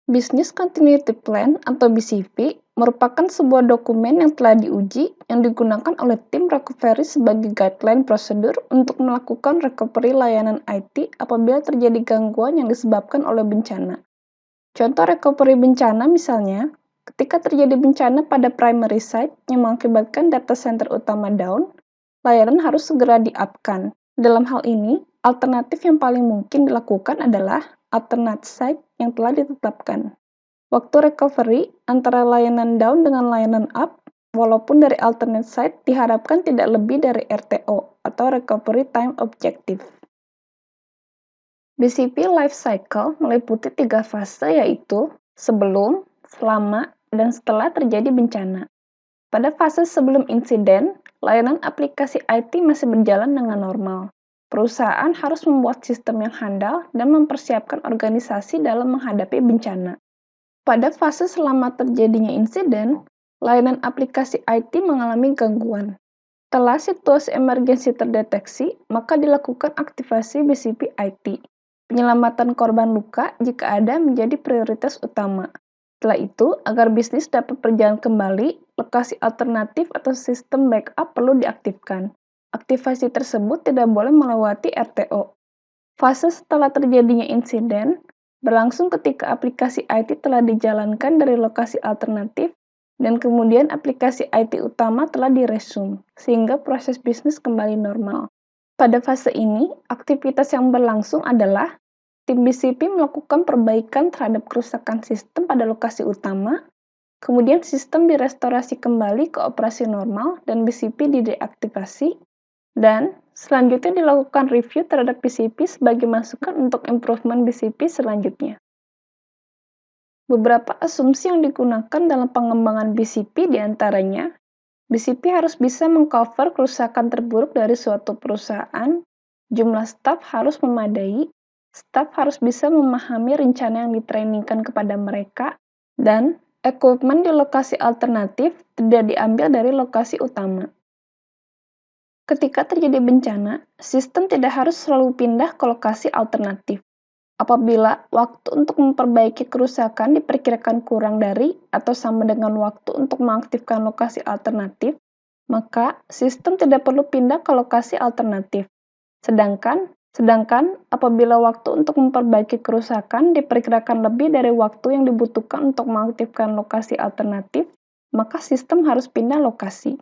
Business Continuity Plan atau BCP merupakan sebuah dokumen yang telah diuji yang digunakan oleh tim recovery sebagai guideline prosedur untuk melakukan recovery layanan IT apabila terjadi gangguan yang disebabkan oleh bencana. Contoh recovery bencana misalnya, ketika terjadi bencana pada primary site yang mengakibatkan data center utama down, layanan harus segera di-up-kan. Dalam hal ini, alternatif yang paling mungkin dilakukan adalah alternate site yang telah ditetapkan. Waktu recovery antara layanan down dengan layanan up, walaupun dari alternate site diharapkan tidak lebih dari RTO atau Recovery Time Objective. BCP Life Cycle meliputi 3 fase yaitu sebelum, selama, dan setelah terjadi bencana. Pada fase sebelum insiden, layanan aplikasi IT masih berjalan dengan normal. Perusahaan harus membuat sistem yang handal dan mempersiapkan organisasi dalam menghadapi bencana. Pada fase selama terjadinya insiden, layanan aplikasi IT mengalami gangguan. Setelah situasi emergensi terdeteksi, maka dilakukan aktivasi BCP IT. Penyelamatan korban luka jika ada menjadi prioritas utama. Setelah itu, agar bisnis dapat berjalan kembali, lokasi alternatif atau sistem backup perlu diaktifkan. Aktivasi tersebut tidak boleh melewati RTO. Fase setelah terjadinya insiden berlangsung ketika aplikasi IT telah dijalankan dari lokasi alternatif dan kemudian aplikasi IT utama telah diresume, sehingga proses bisnis kembali normal. Pada fase ini, aktivitas yang berlangsung adalah tim BCP melakukan perbaikan terhadap kerusakan sistem pada lokasi utama, kemudian sistem direstorasi kembali ke operasi normal dan BCP dideaktivasi, dan selanjutnya dilakukan review terhadap BCP sebagai masukan untuk improvement BCP selanjutnya. Beberapa asumsi yang digunakan dalam pengembangan BCP diantaranya, BCP harus bisa mengcover kerusakan terburuk dari suatu perusahaan, jumlah staf harus memadai, staf harus bisa memahami rencana yang ditrainingkan kepada mereka, dan equipment di lokasi alternatif tidak diambil dari lokasi utama. Ketika terjadi bencana, sistem tidak harus selalu pindah ke lokasi alternatif. Apabila waktu untuk memperbaiki kerusakan diperkirakan kurang dari atau sama dengan waktu untuk mengaktifkan lokasi alternatif, maka sistem tidak perlu pindah ke lokasi alternatif. Sedangkan apabila waktu untuk memperbaiki kerusakan diperkirakan lebih dari waktu yang dibutuhkan untuk mengaktifkan lokasi alternatif, maka sistem harus pindah lokasi.